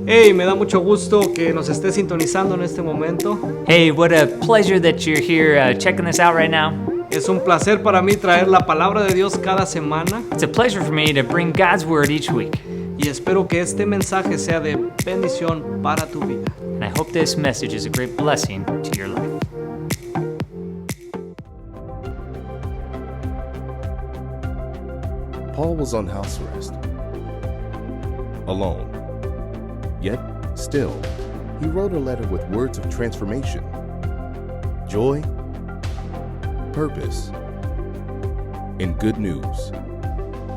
Hey, me da mucho gusto que nos esté sintonizando en este momento. Hey, what a pleasure that you're here checking this out right now. Es un placer para mí traer la palabra de Dios cada semana It's a pleasure for me to bring God's word each week. y espero que este mensaje sea de bendición para tu vida. And I hope this message is a great blessing to your life. Paul was on house arrest, alone. Yet, still, he wrote a letter with words of transformation, joy, purpose, and good news.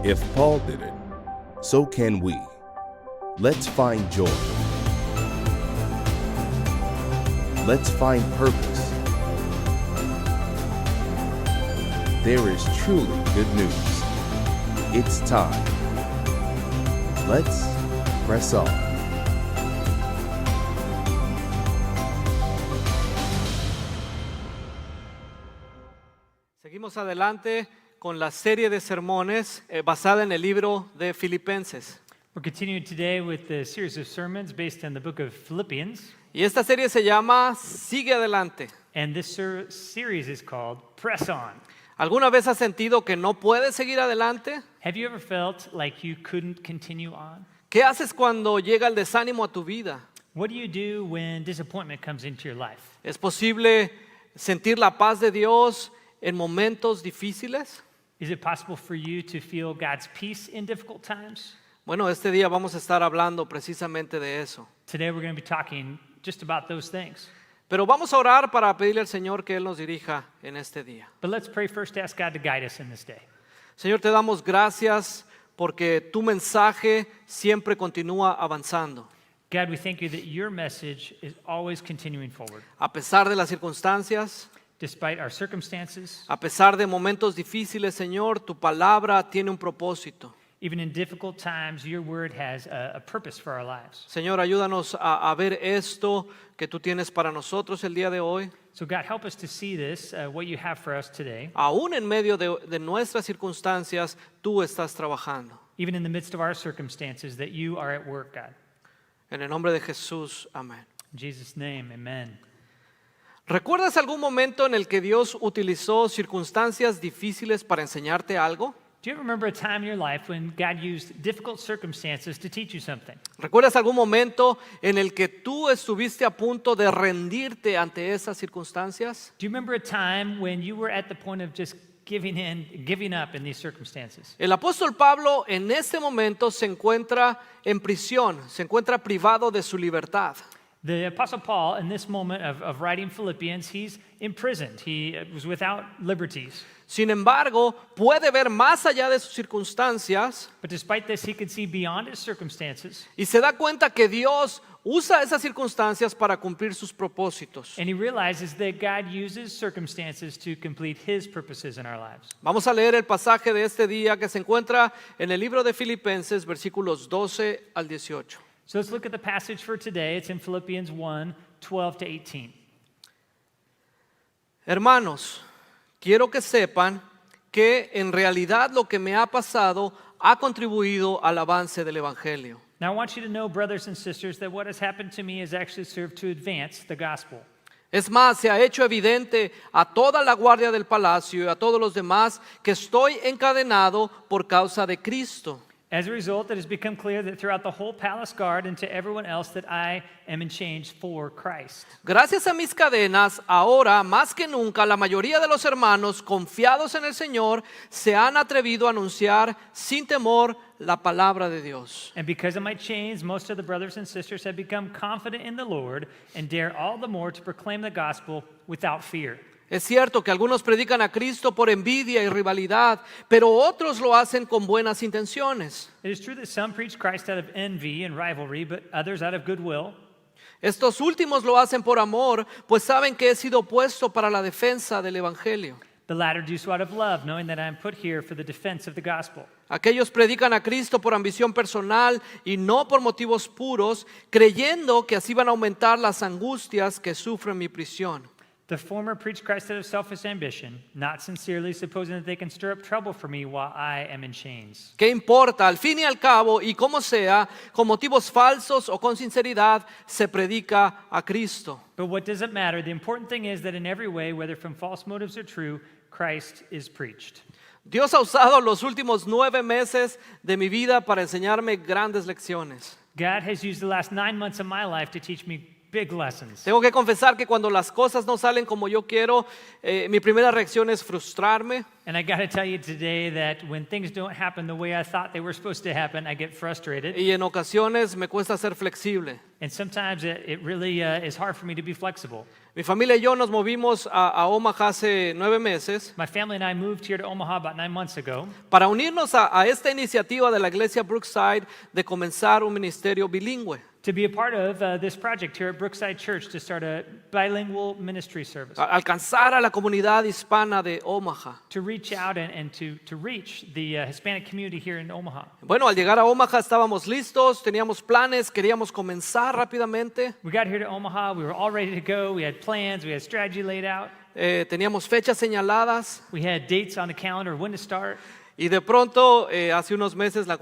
If Paul did it, so can we. Let's find joy. Let's find purpose. There is truly good news. It's time. Let's press on. Seguimos adelante con la serie de sermones basada en el libro de Filipenses. We're continuing today with the series of sermons based on the book of Philippians, Y esta serie se llama Sigue Adelante. and this series is called Press On. ¿Alguna vez has sentido que no puedes seguir adelante? Have you ever felt like you couldn't continue on? ¿Qué haces cuando llega el desánimo a tu vida? What do you do when disappointment comes into your life? ¿Es posible sentir la paz de Dios en momentos difíciles? Is it possible for you to feel God's peace in difficult times? Bueno, este día vamos a estar hablando precisamente de eso. Today we're going to be talking just about those things. Pero vamos a orar para pedirle al Señor que Él nos dirija en este día. But let's pray first to ask God to guide us in this day. Señor, te damos gracias porque tu mensaje siempre continúa avanzando. God, we thank you that your message is always continuing forward. A pesar de las circunstancias, Despite our circumstances, a pesar de momentos difíciles, Señor, tu palabra tiene un propósito. even in difficult times, your word has a purpose for our lives. Señor, ayúdanos a ver esto que tú tienes para nosotros el día de hoy. So God, help us to see this, what you have for us today. Aún en medio de nuestras circunstancias, tú estás trabajando. Even in the midst of our circumstances, that you are at work, God. En el nombre de Jesús, amén. In Jesus' name, amen. ¿Recuerdas algún momento en el que Dios utilizó circunstancias difíciles para enseñarte algo? Do you ever remember a time in your life when God used difficult circumstances to teach you something? ¿Recuerdas algún momento en el que tú estuviste a punto de rendirte ante esas circunstancias? Do you remember a time when you were at the point of just giving up in these circumstances? El apóstol Pablo en este momento se encuentra en prisión, se encuentra privado de su libertad. The Apostle Paul, in this moment of writing Philippians, he's imprisoned. He was without liberties. Sin embargo, puede ver más allá de sus circunstancias But despite this, he could see beyond his circumstances. y se da cuenta que Dios usa esas circunstancias para cumplir sus propósitos. And he realizes that God uses circumstances to complete his purposes in our lives. Vamos a leer el pasaje de este día que se encuentra en el libro de Filipenses, versículos 12 al 18. So let's look at the passage for today. It's in Philippians 1, 12 to 18. Hermanos, quiero que sepan que en realidad lo que me ha pasado ha contribuido al avance del Evangelio. Now I want you to know, brothers and sisters, that what has happened to me has actually served to advance the gospel. Es más, se ha hecho evidente a toda la guardia del palacio y a todos los demás que estoy encadenado por causa de Cristo. As a result, it has become clear that throughout the whole palace guard and to everyone else that I am in chains for Christ. Gracias a mis cadenas, ahora más que nunca la mayoría de los hermanos confiados en el Señor se han atrevido a anunciar sin temor la palabra de Dios. And because of my chains, most of the brothers and sisters have become confident in the Lord and dare all the more to proclaim the gospel without fear. Es cierto que algunos predican a Cristo por envidia y rivalidad, pero otros lo hacen con buenas intenciones. It is true that some preach Christ out of envy and rivalry, but others out of goodwill. Estos últimos lo hacen por amor, pues saben que he sido puesto para la defensa del Evangelio. The latter do so out of love, knowing that I am put here for the defense of the gospel. Aquellos predican a Cristo por ambición personal y no por motivos puros, creyendo que así van a aumentar las angustias que sufre mi prisión. The former preach Christ out of selfish ambition, not sincerely, supposing that they can stir up trouble for me while I am in chains. ¿Qué importa? Al fin y al cabo, y como sea, con motivos falsos o con sinceridad, se predica a Cristo. But what does it matter? The important thing is that in every way, whether from false motives or true, Christ is preached. Dios ha usado los últimos 9 meses de mi vida para enseñarme grandes lecciones. God has used the last 9 months of my life to teach me big lessons. Tengo que confesar que cuando las cosas no salen como yo quiero, mi primera reacción es frustrarme. And I got to tell you today that when things don't happen the way I thought they were supposed to happen, I get frustrated. Y en ocasiones me cuesta ser flexible. And sometimes it really is hard for me to be flexible. Mi familia y yo nos movimos a Omaha hace 9 meses My family and I moved here to Omaha about 9 months ago para unirnos a esta iniciativa de la iglesia Brookside de comenzar un ministerio bilingüe. to be a part of this project here at Brookside Church to start a bilingual ministry service, Alcanzar a la comunidad hispana de Omaha. to reach out and to reach the Hispanic community here in Omaha. Bueno, al llegar a Omaha estábamos listos, teníamos planes, queríamos comenzar rápidamente. We got here to Omaha, we were all ready to go, we had plans, we had strategy laid out, Teníamos fechas señaladas we had dates on the calendar when to start, y de pronto hace unos meses la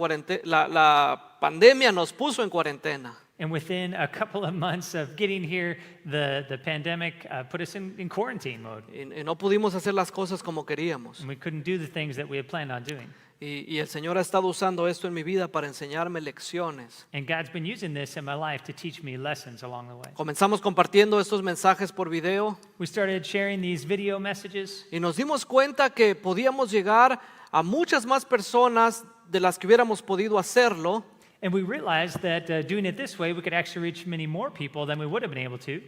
pandemia nos puso en cuarentena. and within a couple of months of getting here, the pandemic put us in quarantine mode, Y no pudimos hacer las cosas como queríamos. and we couldn't do the things that we had planned on doing. Y el Señor ha estado usando esto en mi vida para enseñarme lecciones. And God's been using this in my life to teach me lessons along the way. Comenzamos compartiendo estos mensajes por video We started sharing these video messages, y nos dimos cuenta que podíamos llegar a muchas más personas de las que hubiéramos podido hacerlo. and we realized that doing it this way, we could actually reach many more people than we would have been able to.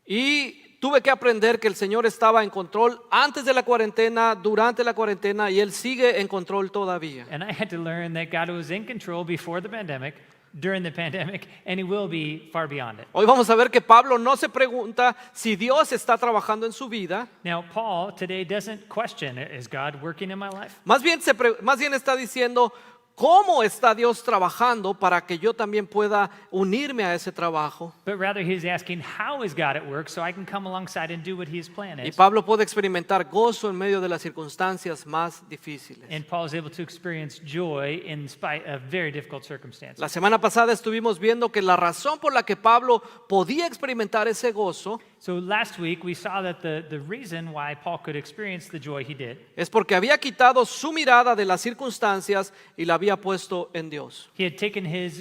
Y tuve que aprender que el Señor estaba en control antes de la cuarentena, durante la cuarentena y Él sigue en control todavía. And I had to learn that God was in control before the pandemic, during the pandemic, and He will be far beyond it. Hoy vamos a ver que Pablo no se pregunta si Dios está trabajando en su vida, Now, Paul today doesn't question, is God working in my life? más bien está diciendo, ¿cómo está Dios trabajando para que yo también pueda unirme a ese trabajo? But rather, he's asking, how is God at work so I can come alongside and do what His plan Y is? Pablo puede experimentar gozo en medio de las circunstancias más difíciles. And Paul is able to experience joy in spite of very difficult circumstances. La semana pasada estuvimos viendo que la razón por la que Pablo podía experimentar ese gozo So last week, we saw that the reason why Paul could experience the joy he did, es porque había quitado su mirada de las circunstancias y la había puesto en Dios. he had taken his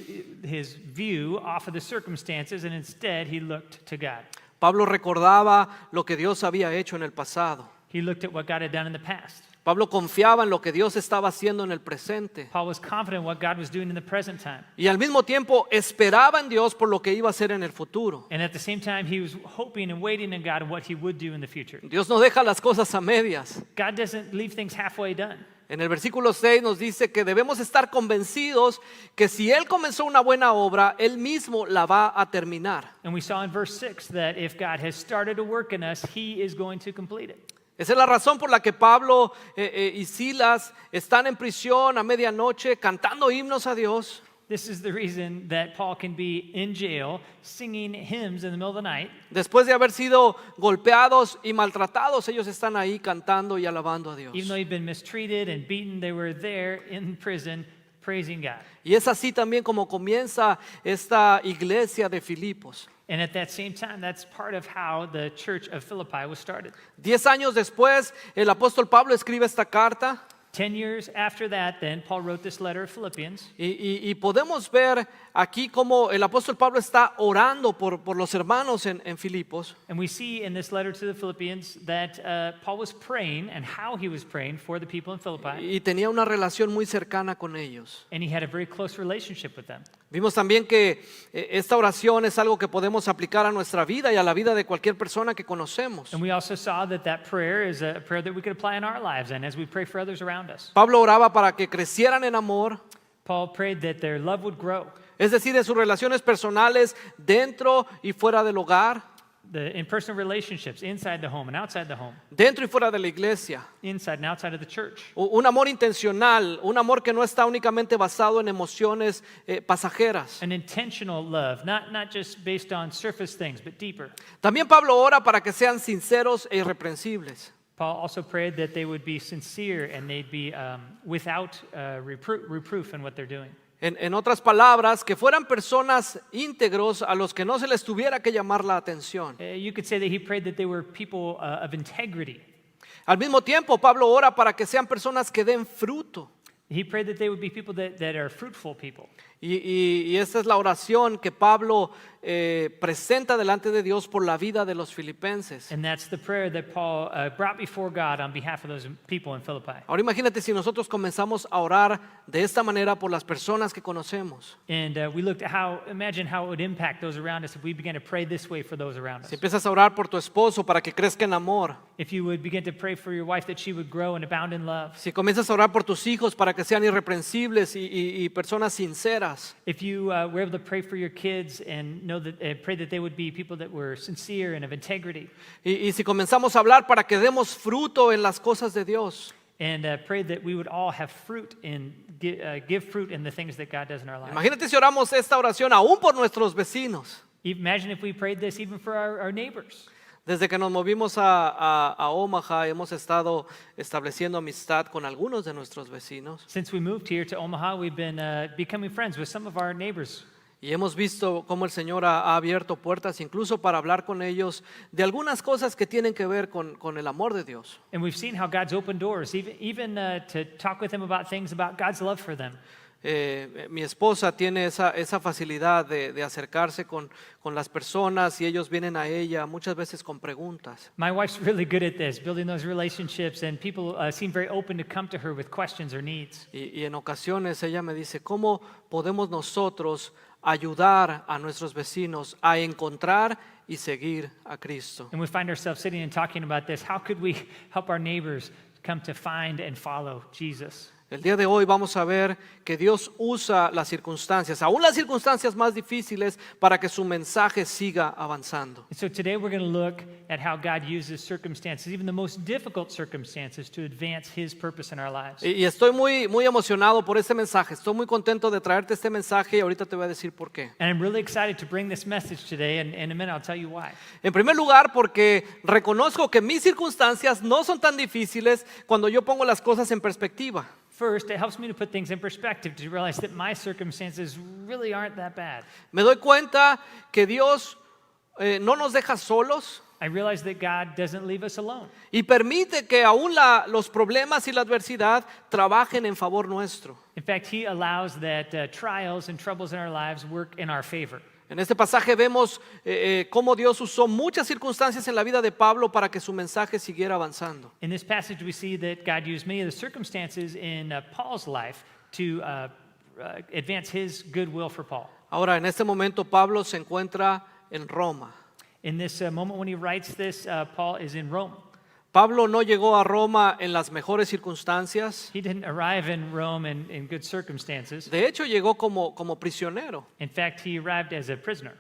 view off of the circumstances and instead he looked to God. Pablo recordaba lo que Dios había hecho en el pasado. He looked at what God had done in the past. Pablo confiaba en lo que Dios estaba haciendo en el presente. Paul was confident in what God was doing in the present time. Y al mismo tiempo esperaba en Dios por lo que iba a hacer en el futuro. And at the same time, he was hoping and waiting in God on what he would do in the future. Dios no deja las cosas a medias. God doesn't leave things halfway done. En el versículo 6 nos dice que debemos estar convencidos que si Él comenzó una buena obra, Él mismo la va a terminar. And we saw in verse 6 that if God has started to work in us, he is going to complete it. Esa es la razón por la que Pablo y Silas están en prisión a medianoche cantando himnos a Dios. This is the reason that Paul can be in jail singing hymns in the middle of the night. Después de haber sido golpeados y maltratados, ellos están ahí cantando y alabando a Dios. Even though he'd been mistreated and beaten, they were there in prison praising God. Y es así también como comienza esta iglesia de Filipos. And at that same time, that's part of how the church of Philippi was started. 10 años después, el apóstol Pablo escribe esta carta 10 years after that, then, Paul wrote this letter of Philippians. y podemos ver aquí cómo el apóstol Pablo está orando por los hermanos en Filipos. And we see in this letter to the Philippians that Paul was praying and how he was praying for the people in Philippi. Y tenía una relación muy cercana con ellos. And he had a very close relationship with them. Vimos también que esta oración es algo que podemos aplicar a nuestra vida y a la vida de cualquier persona que conocemos. And we also saw that that prayer is a prayer that we could apply in our lives and as we pray for others around us. Pablo oraba para que crecieran en amor, Paul prayed that their love would grow. es decir, en sus relaciones personales dentro y fuera del hogar. the in-personal relationships inside the home and outside the home, dentro y fuera de la iglesia. inside and outside of the church. Un amor intencional, un amor que no está únicamente basado en emociones pasajeras. An intentional love, not just based on surface things, but deeper. También Pablo ora para que sean sinceros e irreprensibles. Paul also prayed that they would be sincere and they'd be without reproof in what they're doing. En otras palabras, que fueran personas íntegros a los que no se les tuviera que llamar la atención. You could say that he prayed that they were people of integrity. Al mismo tiempo, Pablo ora para que sean personas que den fruto. He prayed that they would be people that are fruitful people. Y esta es la oración que Pablo presenta delante de Dios por la vida de los filipenses. And that's the prayer that Paul brought before God on behalf of those people in Philippi. Ahora imagínate si nosotros comenzamos a orar de esta manera por las personas que conocemos. And we looked at imagine how it would impact those around us if we began to pray this way for those around Si us. empiezas a orar por tu esposo para que crezca en amor. If you would begin to pray for your wife that she would grow and abound in love. Si comienzas a orar por tus hijos para que sean irreprensibles y personas sinceras. If you were able to pray for your kids and know that pray that they would be people that were sincere and of integrity. Y si comenzamos a hablar para que demos fruto en las cosas de Dios. And pray that we would all have fruit and give fruit in the things that God does in our lives. Imagínate si oramos esta oración aún por nuestros vecinos. Imagine if we prayed this even for our neighbors. Desde que nos movimos a Omaha, hemos estado estableciendo amistad con algunos de nuestros vecinos. Since we moved here to Omaha, we've been becoming friends with some of our neighbors. Y hemos visto cómo el Señor ha abierto puertas incluso para hablar con ellos de algunas cosas que tienen que ver con el amor de Dios. And we've seen how God's opened doors, even to talk with them about things about God's love for them. Mi esposa tiene esa facilidad de acercarse con las personas y ellos vienen a ella muchas veces con preguntas. My wife's really good at this, building those relationships, and people seem very open to come to her with questions or needs. Y en ocasiones ella me dice, ¿cómo podemos nosotros ayudar a nuestros vecinos a encontrar y seguir a Cristo? And we find ourselves sitting and talking about this. How could we help our neighbors come to find and follow Jesus? El día de hoy vamos a ver que Dios usa las circunstancias, aún las circunstancias más difíciles, para que su mensaje siga avanzando. And so today we're going to look at how God uses circumstances, even the most difficult circumstances, to advance His purpose in our lives. Y estoy muy emocionado por este mensaje. Estoy muy contento de traerte este mensaje y ahorita te voy a decir por qué. And I'm really excited to bring this message today, and in a minute I'll tell you why. En primer lugar, porque reconozco que mis circunstancias no son tan difíciles cuando yo pongo las cosas en perspectiva. First, it helps me to put things in perspective, to realize that my circumstances really aren't that bad. Me doy cuenta que Dios no nos deja solos I realize that God doesn't leave us alone. y permite que aún los problemas y la adversidad trabajen en favor nuestro. In fact, He allows that trials and troubles in our lives work in our favor. En este pasaje vemos cómo Dios usó muchas circunstancias en la vida de Pablo para que su mensaje siguiera avanzando. In this passage, we see that God used many of the circumstances in Paul's life to advance His goodwill for Paul. Ahora, en este momento Pablo se encuentra en Roma. In this moment when he writes this, Paul is in Rome. Pablo no llegó a Roma en las mejores circunstancias. He didn't arrive in Rome in good circumstances. De hecho, llegó como prisionero. In fact, he arrived as a prisoner.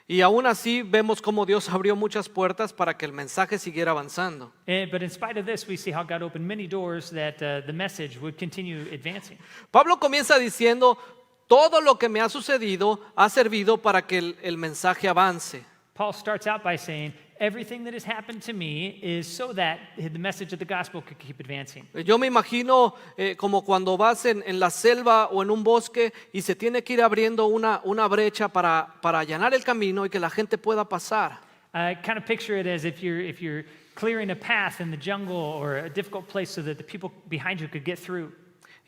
Y aún así vemos cómo Dios abrió muchas puertas para que el mensaje siguiera avanzando. But in spite of this, we see how God opened many doors that the message would continue advancing. Pablo comienza diciendo, todo lo que me ha sucedido ha servido para que el mensaje avance. Paul starts out by saying, everything that has happened to me is so that the message of the gospel could keep advancing. Yo me imagino como cuando vas en la selva o en un bosque y se tiene que ir abriendo una brecha para allanar el camino y que la gente pueda pasar. I kind of picture it as if you're clearing a path in the jungle or a difficult place so that the people behind you could get through.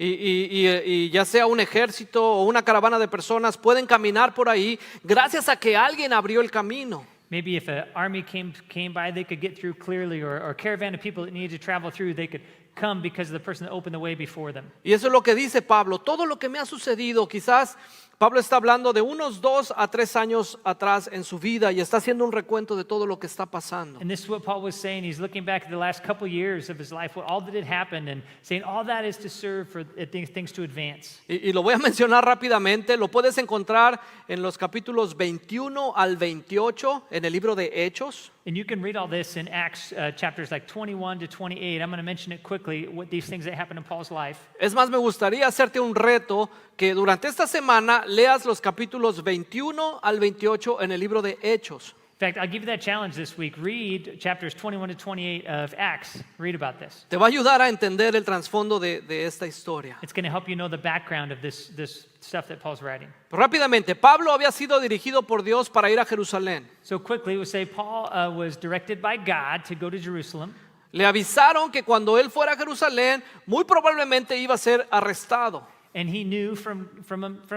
Y ya sea un ejército o una caravana de personas pueden caminar por ahí gracias a que alguien abrió el camino. Maybe if an army came by, they could get through clearly, or a caravan of people that needed to travel through, they could come because of the person that opened the way before them. Y eso es lo que dice Pablo. Todo lo que me ha sucedido, quizás Pablo está hablando de unos 2 a 3 años atrás en su vida y está haciendo un recuento de todo lo que está pasando. And this is what Paul was saying. He's looking back at the last couple years of his life, what all that had happened, and saying all that is to serve for things to advance. Y lo voy a mencionar rápidamente, lo puedes encontrar en los capítulos 21 al 28 en el libro de Hechos. And you can read all this in Acts chapters like 21 to 28. I'm going to mention it quickly, what these things that happened in Paul's life. Es más, me gustaría hacerte un reto que durante esta semana leas los capítulos 21 al 28 en el libro de Hechos. In fact, I'll give you that challenge this week. Read chapters 21 to 28 of Acts. Read about this. Te va a ayudar a entender el trasfondo de esta historia. It's going to help you know the background of this stuff that Paul's writing. Rápidamente, Pablo había sido dirigido por Dios para ir a Jerusalén. So quickly, we'll say Paul was directed by God to go to Jerusalem. Le avisaron que cuando él fuera a Jerusalén, muy probablemente iba a ser arrestado. And he knew from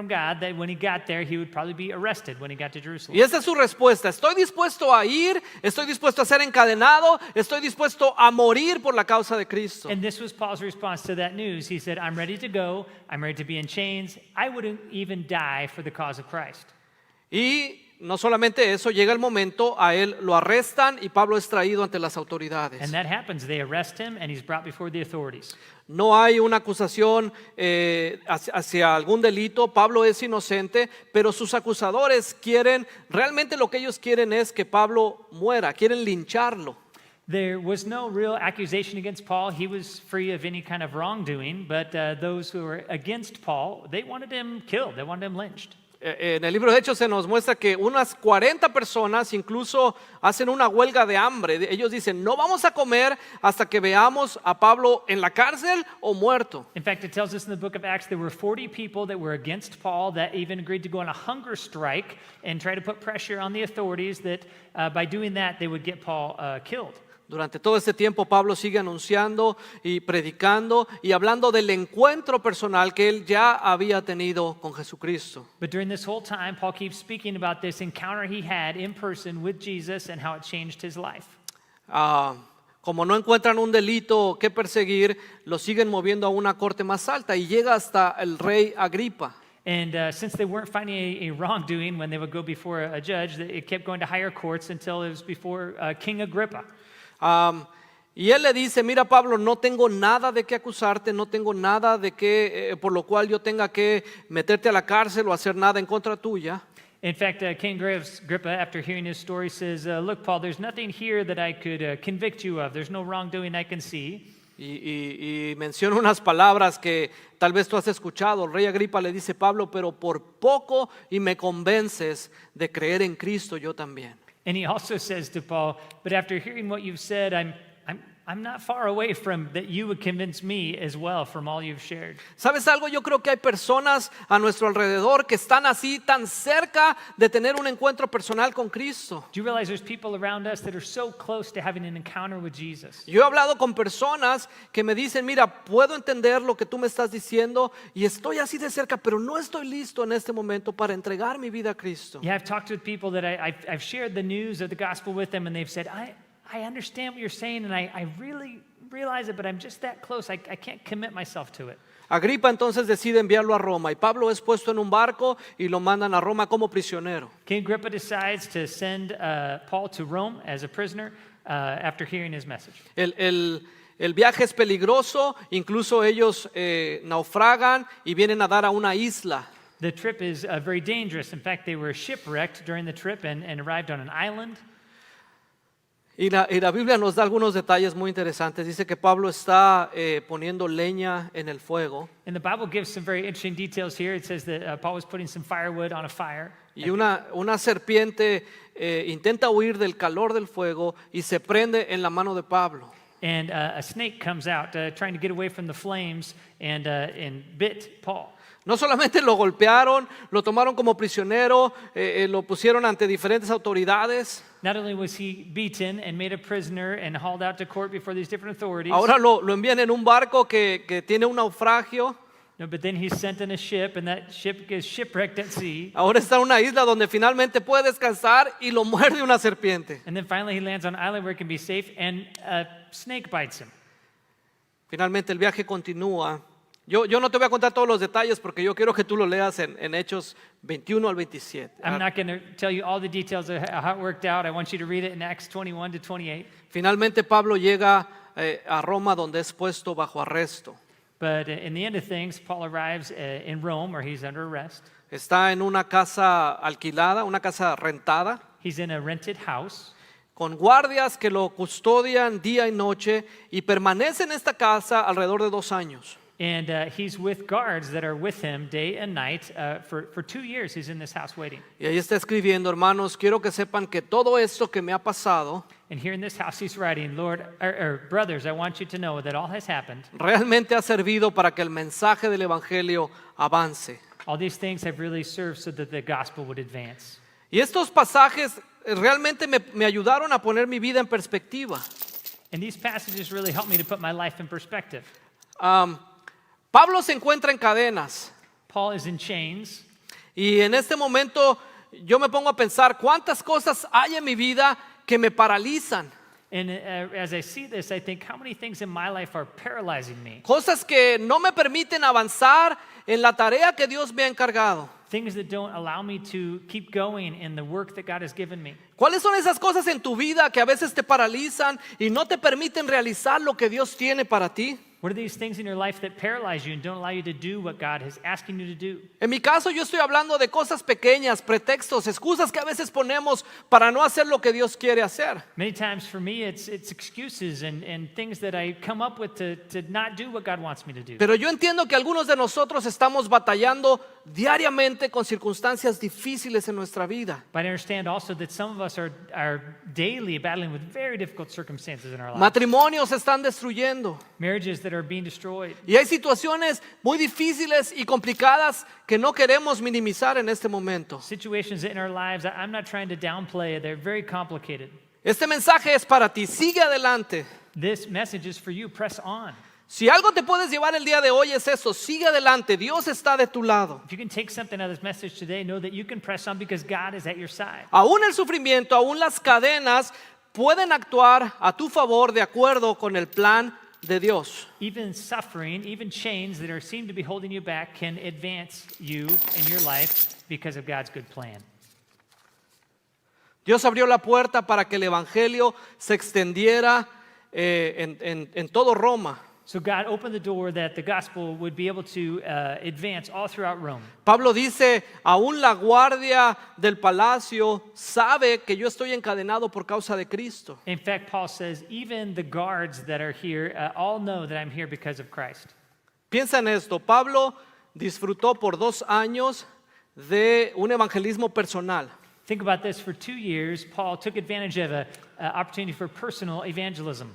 God that when he got there, he would probably be arrested when he got to Jerusalem. Y esa es su respuesta. Estoy dispuesto a ir, estoy dispuesto a ser encadenado, estoy dispuesto a morir por la causa de Cristo. And this was Paul's response to that news. He said, I'm ready to go. I'm ready to be in chains. I wouldn't even die for the cause of Christ. Y no solamente eso, llega el momento, a él lo arrestan y Pablo es traído ante las autoridades. And that happens. They arrest him and he's brought before the authorities. No hay una acusación hacia algún delito. Pablo es inocente, pero sus acusadores realmente lo que ellos quieren es que Pablo muera, quieren lincharlo. There was no real accusation against Paul. He was free of any kind of wrongdoing, but those who were against Paul, they wanted him killed. They wanted him lynched. En el libro de Hechos se nos muestra que unas 40 personas incluso hacen una huelga de hambre. Ellos dicen, no vamos a comer hasta que veamos a Pablo en la cárcel o muerto. In fact, it tells us in the book of Acts there were 40 people that were against Paul that even agreed to go on a hunger strike and try to put pressure on the authorities that by doing that they would get Paul killed. Durante todo este tiempo Pablo sigue anunciando y predicando y hablando del encuentro personal que él ya había tenido con Jesucristo. But during this whole time, Paul keeps speaking about this encounter he had in person with Jesus and how it changed his life. Como no encuentran un delito que perseguir, lo siguen moviendo a una corte más alta y llega hasta el rey Agripa. And since they weren't finding a wrongdoing when they would go before a judge, it kept going to higher courts until it was before King Agrippa. Y él le dice, mira Pablo, no tengo nada de qué acusarte, no tengo nada de qué, por lo cual yo tenga que meterte a la cárcel o hacer nada en contra tuya. In fact, King Agrippa, after hearing his story, says, look, Paul, there's nothing here that I could convict you of. There's no wrongdoing I can see. Y menciona unas palabras que tal vez tú has escuchado. El rey Agripa le dice, Pablo, pero por poco y me convences de creer en Cristo yo también. And he also says to Paul, but after hearing what you've said, I'm not far away from that you would convince me as well from all you've shared. ¿Sabes algo? Yo creo que hay personas a nuestro alrededor que están así tan cerca de tener un encuentro personal con Cristo. Do you realize there's people around us that are so close to having an encounter with Jesus? Yo he hablado con personas que me dicen, mira, puedo entender lo que tú me estás diciendo y estoy así de cerca, pero no estoy listo en este momento para entregar mi vida a Cristo. Yeah, I've talked with people that I've shared the news of the gospel with them, and they've said, I understand what you're saying, and I really realize it, but I'm just that close. I can't commit myself to it. Agripa entonces decide enviarlo a Roma y Pablo es puesto en un barco y lo mandan a Roma como prisionero. King Agrippa decides to send Paul to Rome as a prisoner after hearing his message. El viaje es peligroso, incluso ellos naufragan y vienen a dar a una isla. The trip is very dangerous. In fact, they were shipwrecked during the trip and arrived on an island. Y la Biblia nos da algunos detalles muy interesantes. Dice que Pablo está poniendo leña en el fuego. And the Bible gives some very interesting details here. It says that Paul was putting some firewood on a fire. Y una serpiente intenta huir del calor del fuego y se prende en la mano de Pablo. And a snake comes out trying to get away from the flames and bit Paul. No solamente lo golpearon, lo tomaron como prisionero, lo pusieron ante diferentes autoridades. Not only was he beaten and made a prisoner and hauled out to court before these different authorities. Ahora lo envían en un barco que tiene un naufragio. No, but then he's sent in a ship, and that ship gets shipwrecked at sea. Ahora está en una isla donde finalmente puede descansar y lo muerde una serpiente. And then finally he lands on an island where he can be safe, and a snake bites him. Finalmente el viaje continúa Yo no te voy a contar todos los detalles porque yo quiero que tú lo leas en Hechos 21 al 27. I'm not going to tell you all the details of how it worked out. I want you to read it in Acts 21 to 28. Finalmente Pablo llega a Roma donde es puesto bajo arresto. But in the end of things, Paul arrives in Rome where he's under arrest. Está en una casa alquilada, una casa rentada, He's in a rented house. con guardias que lo custodian día y noche y permanece en esta casa alrededor de 2 años. And he's with guards that are with him day and night. For 2 years, he's in this house waiting. Y ahí está escribiendo, hermanos, quiero que sepan que todo esto que me ha pasado And here in this house, he's writing, Lord, or brothers, I want you to know that all has happened. realmente ha servido para que el mensaje del Evangelio avance. All these things have really served so that the gospel would advance. Y estos pasajes realmente me ayudaron a poner mi vida en perspectiva. And these passages really helped me to put my life in perspective. Pablo se encuentra en cadenas Paul is in chains. y en este momento yo me pongo a pensar cuántas cosas hay en mi vida que me paralizan. And as I see this, I think, how many things in my life are paralyzing me? Cosas que no me permiten avanzar en la tarea que Dios me ha encargado. Things that don't allow me to keep going in the work that God has given me. ¿Cuáles son esas cosas en tu vida que a veces te paralizan y no te permiten realizar lo que Dios tiene para ti? What are these things in your life that paralyze you and don't allow you to do what God is asking you to do? En mi caso yo estoy hablando de cosas pequeñas, pretextos, excusas que a veces ponemos para no hacer lo que Dios quiere hacer. Many times for me, it's excuses and things that I come up with to not do what God wants me to do. Pero yo entiendo que algunos de nosotros estamos batallando diariamente con circunstancias difíciles en nuestra vida. But I understand also that some of us are daily battling with very difficult circumstances in our lives. Matrimonios se están destruyendo. Marriages that are being destroyed. Y hay situaciones muy difíciles y complicadas que no queremos minimizar en este momento. Situations in our lives, I'm not trying to downplay it. They're very complicated. Este mensaje es para ti. Sigue adelante. This message is for you. Press on. Si algo te puedes llevar el día de hoy es eso. Sigue adelante. Dios está de tu lado. If you can take something out of this message today, know that you can press on because God is at your side. Aún el sufrimiento, aún las cadenas pueden actuar a tu favor de acuerdo con el plan de Dios. Even suffering, even chains that seem to be holding you back can advance you in your life because of God's good plan. Dios abrió la puerta para que el evangelio se extendiera en todo Roma. So God opened the door that the gospel would be able to advance all throughout Rome. Pablo dice, aún la guardia del palacio sabe que yo estoy encadenado por causa de Cristo. In fact, Paul says, even the guards that are here all know that I'm here because of Christ. Piensa en esto, Pablo disfrutó por 2 años de un evangelismo personal. Think about this. For 2 years, Paul took advantage of an opportunity for personal evangelism.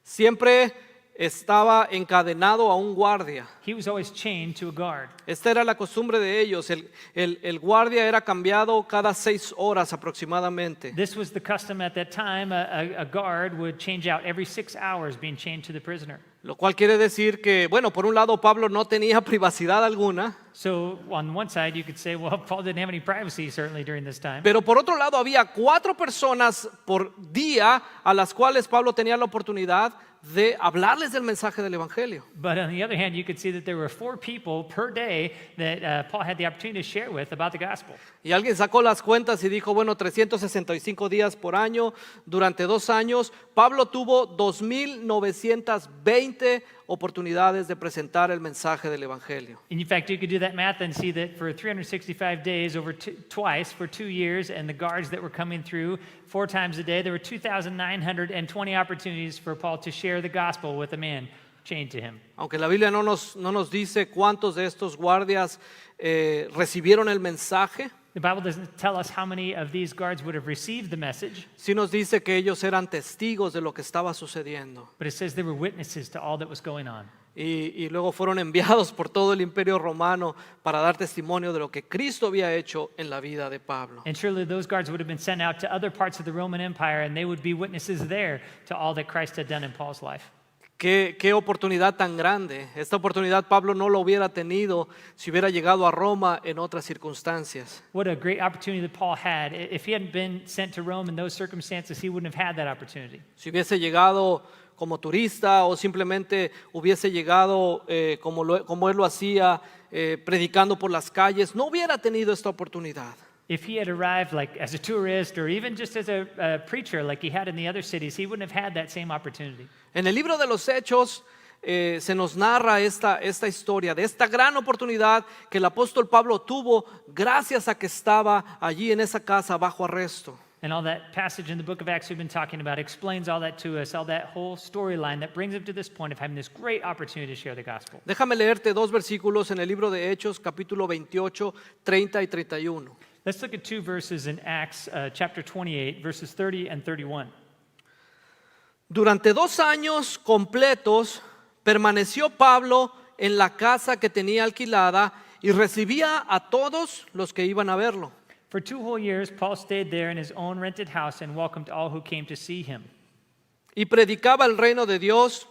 Siempre estaba encadenado a un guardia. He was always chained to a guard. Esta era la costumbre de ellos. El guardia era cambiado cada 6 horas aproximadamente. This was the custom at that time. A guard would change out every 6 hours, being chained to the prisoner. Lo cual quiere decir que, bueno, por un lado Pablo no tenía privacidad alguna, So on one side, you could say, well, Paul didn't have any privacy certainly during this time. pero por otro lado había 4 personas por día a las cuales Pablo tenía la oportunidad de hablarles del mensaje del evangelio. But on the other hand, you could see that there were 4 people per day that Paul had the opportunity to share with about the gospel. Y alguien sacó las cuentas y dijo, bueno, 365 días por año, durante 2 años, Pablo tuvo 2,920 oportunidades de presentar el mensaje del evangelio. And in fact, you could do that math and see that for 365 days, twice for 2 years, and the guards that were coming through 4 times a day, there were 2,920 opportunities for Paul to share the gospel with a man chained to him. Aunque la Biblia no nos dice cuántos de estos guardias recibieron el mensaje, The Bible doesn't tell us how many of these guards would have received the message, sí nos dice que ellos eran testigos de lo que estaba sucediendo. but it says they were witnesses to all that was going on. Y luego fueron enviados por todo el imperio romano para dar testimonio de lo que Cristo había hecho en la vida de Pablo. And surely those guards would have been sent out to other parts of the Roman Empire, and they would be witnesses there to all that Christ had done in Paul's life. Qué oportunidad tan grande. Esta oportunidad Pablo no lo hubiera tenido si hubiera llegado a Roma en otras circunstancias. What a great opportunity that Paul had. If he hadn't been sent to Rome in those circumstances, he wouldn't have had that opportunity. Si hubiese llegado como turista o simplemente hubiese llegado como él lo hacía, predicando por las calles, no hubiera tenido esta oportunidad. If he had arrived like as a tourist or even just as a preacher like he had in the other cities, he wouldn't have had that same opportunity. En el libro de los Hechos se nos narra esta historia de esta gran oportunidad que el apóstol Pablo tuvo gracias a que estaba allí en esa casa bajo arresto. And all that passage in the book of Acts we've been talking about explains all that to us, all that whole storyline that brings him to this point of having this great opportunity to share the gospel. Déjame leerte 2 versículos en el libro de Hechos, capítulo 28, 30 y 31. Let's look at 2 verses in Acts chapter 28, verses 30 and 31. Durante 2 años completos permaneció Pablo en la casa que tenía alquilada y recibía a todos los que iban a verlo. For 2 whole years, Paul stayed there in his own rented house and welcomed all who came to see him. Y predicaba el reino de Dios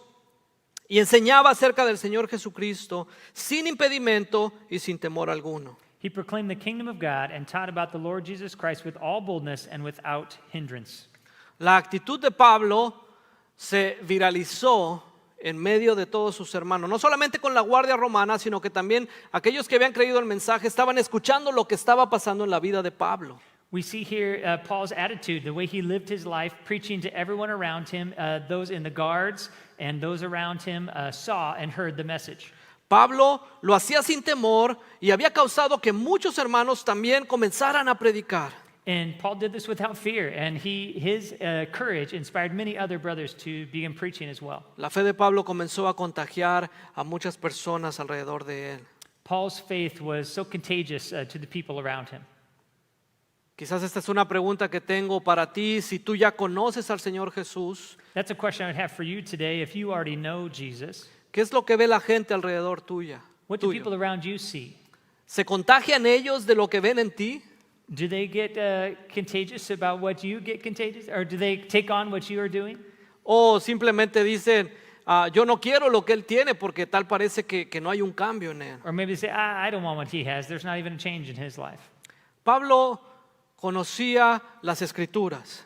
y enseñaba acerca del Señor Jesucristo sin impedimento y sin temor alguno. He proclaimed the kingdom of God and taught about the Lord Jesus Christ with all boldness and without hindrance. La actitud de Pablo se viralizó en medio de todos sus hermanos, no solamente con la guardia romana, sino que también aquellos que habían creído el mensaje estaban escuchando lo que estaba pasando en la vida de Pablo. We see here Paul's attitude, the way he lived his life, preaching to everyone around him. Those in the guards and those around him saw and heard the message. Pablo lo hacía sin temor y había causado que muchos hermanos también comenzaran a predicar. And Paul did this without fear, and his courage inspired many other brothers to begin preaching as well. La fe de Pablo comenzó a contagiar a muchas personas alrededor de él. Paul's faith was so contagious to the people around him. Quizás esta es una pregunta que tengo para ti, si tú ya conoces al Señor Jesús, That's a question I would have for you today. If you already know Jesus, ¿qué es lo que ve la gente alrededor tuya? what do tuyo? people around you see? ¿Se contagian ellos de lo que ven en ti? Do they get contagious about what you get contagious? Or do they take on what you are doing? ¿O simplemente dicen, yo no quiero lo que él tiene porque tal parece que no hay un cambio en él? Or maybe they say, I don't want what he has. There's not even a change in his life. Pablo conocía las escrituras.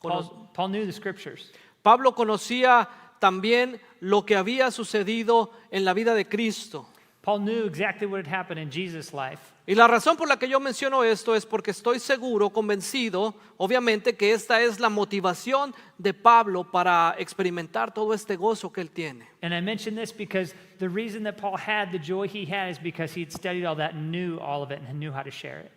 Paul knew the scriptures. Pablo conocía también lo que había sucedido en la vida de Cristo. Paul knew exactly what had happened in Jesus' life. Y la razón por la que yo menciono esto es porque estoy seguro, convencido, obviamente, que esta es la motivación de Pablo para experimentar todo este gozo que él tiene. And I mention this because the reason that Paul had the joy he had is because he had studied all that and knew all of it and knew how to share it.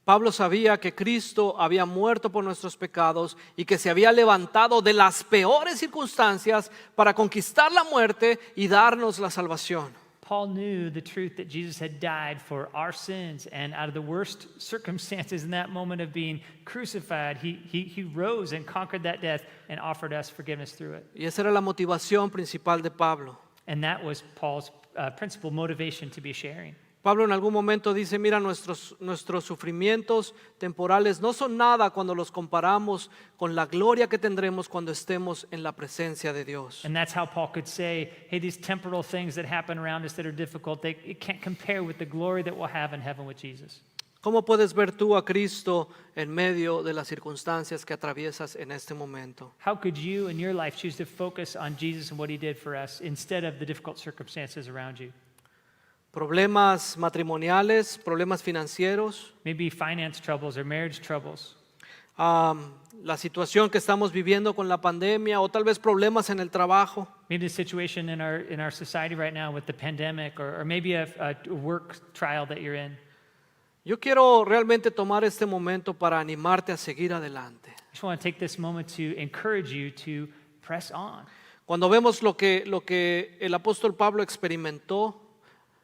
Pablo sabía que Cristo había muerto por nuestros pecados y que se había levantado de las peores circunstancias para conquistar la muerte y darnos la salvación. Paul knew the truth that Jesus had died for our sins, and out of the worst circumstances in that moment of being crucified, he rose and conquered that death and offered us forgiveness through it. Y esa era la motivación principal de Pablo. And that was Paul's principal motivation to be sharing. Pablo en algún momento dice, mira, nuestros sufrimientos temporales no son nada cuando los comparamos con la gloria que tendremos cuando estemos en la presencia de Dios. And that's how Paul could say, hey, these temporal things that happen around us that are difficult, it can't compare with the glory that we'll have in heaven with Jesus. ¿Cómo puedes ver tú a Cristo en medio de las circunstancias que atraviesas en este momento? How could you in your life choose to focus on Jesus and what he did for us instead of the difficult circumstances around you? Problemas matrimoniales, problemas financieros, Maybe finance troubles or marriage troubles. la situación que estamos viviendo con la pandemia o tal vez problemas en el trabajo. Maybe the situation in our society right now with the pandemic, or maybe a work trial that you're in. Yo quiero realmente tomar este momento para animarte a seguir adelante. I just want to take this moment to encourage you to press on. Cuando vemos lo que el apóstol Pablo experimentó,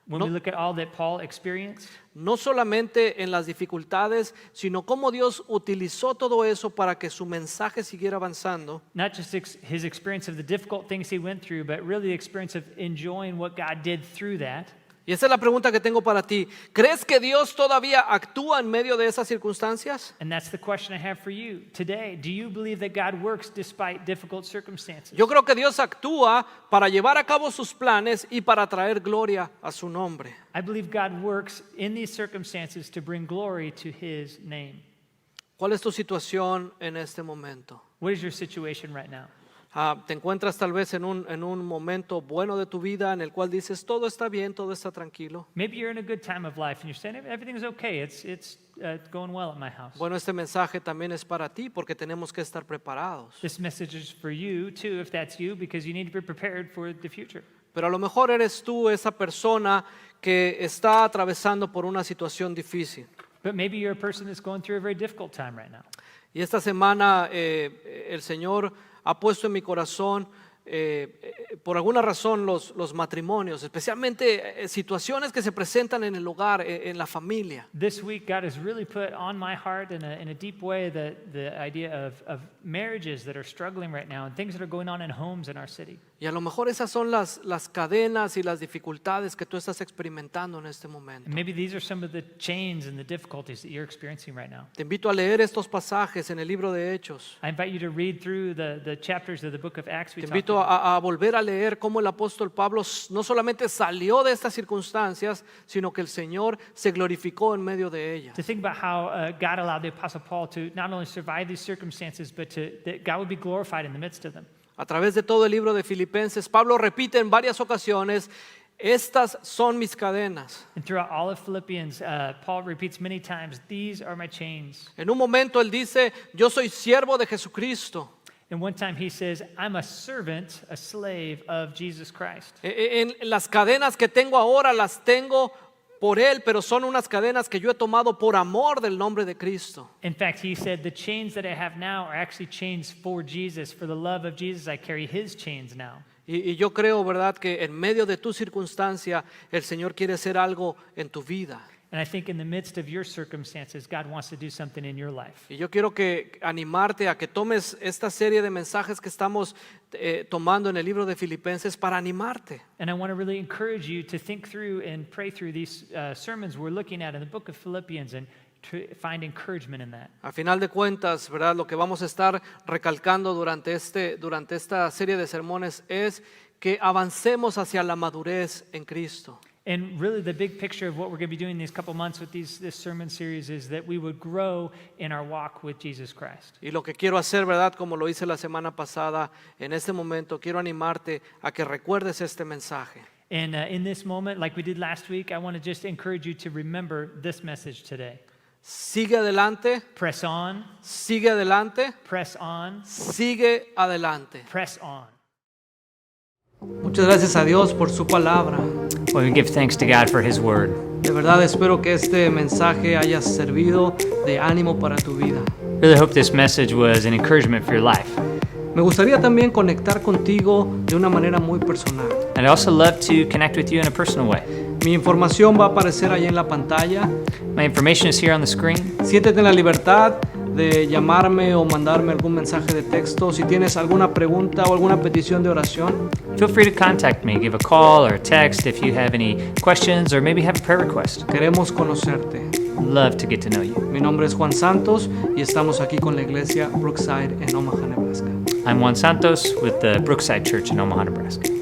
When No. we look at all that Paul experienced, no solamente en las dificultades, sino cómo Dios utilizó todo eso para que su mensaje siguiera avanzando. not just his experience of the difficult things he went through, but really the experience of enjoying what God did through that. Y esa es la pregunta que tengo para ti. ¿Crees que Dios todavía actúa en medio de esas circunstancias? And that's the question I have for you today. Do you believe that God works despite difficult circumstances? Yo creo que Dios actúa para llevar a cabo sus planes y para traer gloria a su nombre. I believe God works in these circumstances to bring glory to his name. ¿Cuál es tu situación en este momento? What is your situation right now? Te encuentras tal vez en un momento bueno de tu vida en el cual dices todo está bien, todo está tranquilo. Maybe you're in a good time of life and you're saying everything's okay. It's going well at my house. Bueno, este mensaje también es para ti porque tenemos que estar preparados. This message is for you too, if that's you, because you need to be prepared for the future. Pero a lo mejor eres tú esa persona que está atravesando por una situación difícil. But maybe you're a person that's going through a very difficult time right now. Y esta semana el Señor ha puesto en mi corazón, por alguna razón, los matrimonios, especialmente situaciones que se presentan en el hogar, en la familia. This week, God has really put on my heart in a deep way the idea of marriages that are struggling right now and things that are going on in homes in our city. Y a lo mejor esas son las cadenas y las dificultades que tú estás experimentando en este momento. And maybe these are some of the chains and the difficulties that you're experiencing right now. Te invito a leer estos pasajes en el libro de Hechos. I invite you to read through the chapters of the book of Acts we Te talked invito about. a volver a leer cómo el apóstol Pablo no solamente salió de estas circunstancias, sino que el Señor se glorificó en medio de ellas. To think about how God allowed the Apostle Paul to not only survive these circumstances, but that God would be glorified in the midst of them. A través de todo el libro de Filipenses, Pablo repite en varias ocasiones, estas son mis cadenas. And throughout all of Philippians, Paul repeats many times, these are my chains. En un momento él dice, yo soy siervo de Jesucristo. And one time he says, I'm a servant, a slave of Jesus Christ. En las cadenas que tengo ahora las tengo por Él, pero son unas cadenas que yo he tomado por amor del nombre de Cristo. In fact, he said, the chains that I have now are actually chains for Jesus. For the love of Jesus, I carry his chains now. Y yo creo, ¿verdad?, que en medio de tu circunstancia el Señor quiere hacer algo en tu vida. And I think in the midst of your circumstances, God wants to do something in your life. Y yo quiero animarte a que tomes esta serie de mensajes que estamos tomando en el libro de Filipenses para animarte. And I want to really encourage you to think through and pray through these sermons we're looking at in the book of Philippians and to find encouragement in that. A final de cuentas, ¿verdad?, lo que vamos a estar recalcando durante esta serie de sermones es que avancemos hacia la madurez en Cristo. And really the big picture of what we're going to be doing these couple months with this sermon series is that we would grow in our walk with Jesus Christ. Y lo que quiero hacer, ¿verdad?, como lo hice la semana pasada, en este momento quiero animarte a que recuerdes este mensaje. And in this moment, like we did last week, I want to just encourage you to remember this message today. Sigue adelante, Press on, sigue adelante, press on, sigue adelante. press on. Muchas gracias a Dios por su palabra. Well, we give thanks to God for his word. De verdad espero que este mensaje haya servido de ánimo para tu vida. Really hope this message was an encouragement for your life. Me gustaría también conectar contigo de una manera muy personal. I'd also love to connect with you in a personal way. Mi información va a aparecer ahí en la pantalla. My information is here on the screen. Siéntete en la libertad de llamarme o mandarme algún mensaje de texto. Si tienes alguna pregunta o alguna petición de oración, Feel free to contact me. Give a call or a text if you have any questions or maybe have a prayer request. queremos conocerte. Love to get to know you. Mi nombre es Juan Santos y estamos aquí con la iglesia Brookside en Omaha, Nebraska. I'm Juan Santos with the Brookside Church in Omaha, Nebraska.